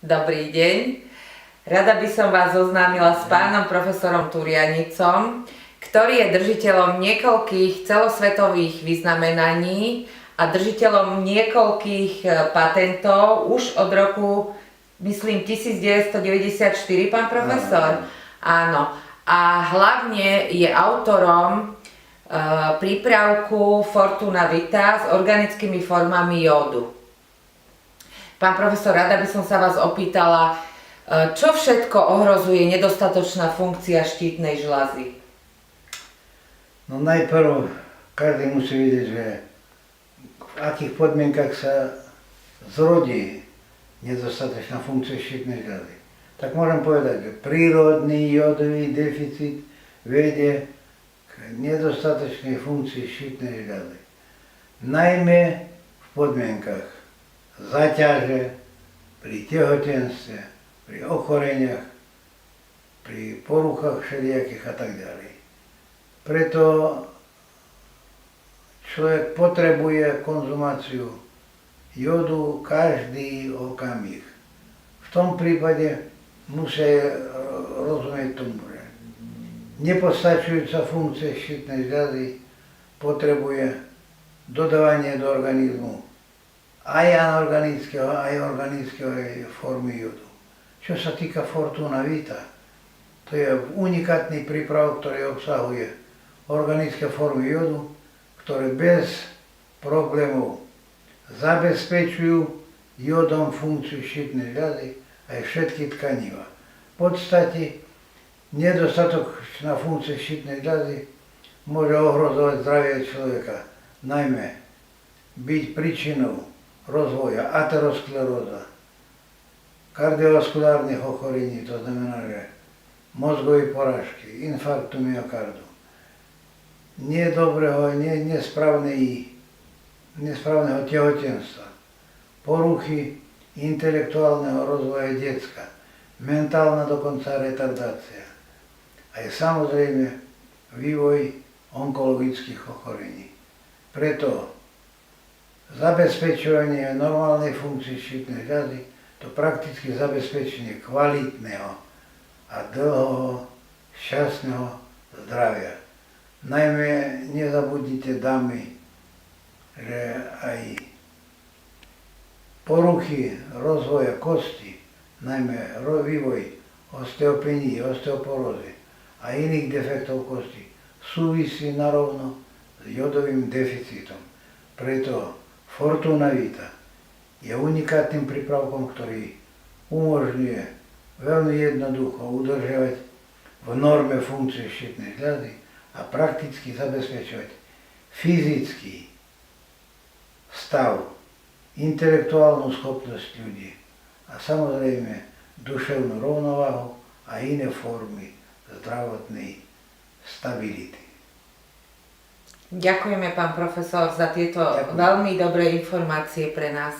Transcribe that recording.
Dobrý deň. Rada by som vás zoznámila s pánom profesorom Turianicom, ktorý je držiteľom niekoľkých celosvetových vyznamenaní a držiteľom niekoľkých patentov už od roku, myslím, 1994, pán profesor. Áno. A hlavne je autorom prípravku Fortuna Vita s organickými formami jódu. Pán profesor, rada by som sa vás opýtala, čo všetko ohrozuje nedostatočná funkcia štítnej žľazy? No najprv každý musí vidieť, že v akých podmienkach sa zrodí nedostatočná funkcia štítnej žľazy. Tak môžem povedať, že prírodný jódový deficit vedie k nedostatočnej funkcii štítnej žľazy. Najmä v podmienkach zaťaže, pri tehotenstve, pri ochoreniach, pri poruchách všelijakých a tak ďalej. Preto človek potrebuje konzumáciu jódu každý okamih. V tom prípade musí rozumieť tomu, že nepostačujúca funkcia štítnej žľazy potrebuje dodávanie do organizmu aj anorganického, aj organického formy jódu. Čo sa týka Fortuna Vita, to je unikátny prípravok, ktorý obsahuje organické formy jódu, ktoré bez problémov zabezpečujú jódom funkciu štítnej žľazy aj všetky tkaniva. V podstate nedostatočná funkcia štítnej žľazy môže ohrozovať zdravie človeka, najmä byť príčinou rozvoja ateroskleróza, kardiovaskulárnych ochorení, to znamená, že mozgovej porážky, infarktu myokardu, nesprávneho tehotenstva, poruchy intelektuálneho rozvoja decka, mentálna dokonca retardácia, aj samozrejme vývoj onkologických ochorení. Preto zabezpečovanie normálnej funkcie štítnej žľazy, to prakticky zabezpečenie kvalitného a dlhého, šťastného zdravia. Najmä nezabudnite, dámy, že aj poruchy rozvoja kosti, najmä vývoj osteopenie, osteoporózy a iných defektov kosti súvisí narovno s jódovým deficitom. Preto Fortuna Vita je unikátnym prípravkom, ktorý umožňuje veľmi jednoducho udržiavať v norme funkcie štítnej žľazy a prakticky zabezpečovať fyzický stav, intelektuálnu schopnosť ľudí a samozrejme duševnú rovnováhu a iné formy zdravotnej stability. Ďakujeme, pán profesor, za tieto veľmi dobré informácie pre nás.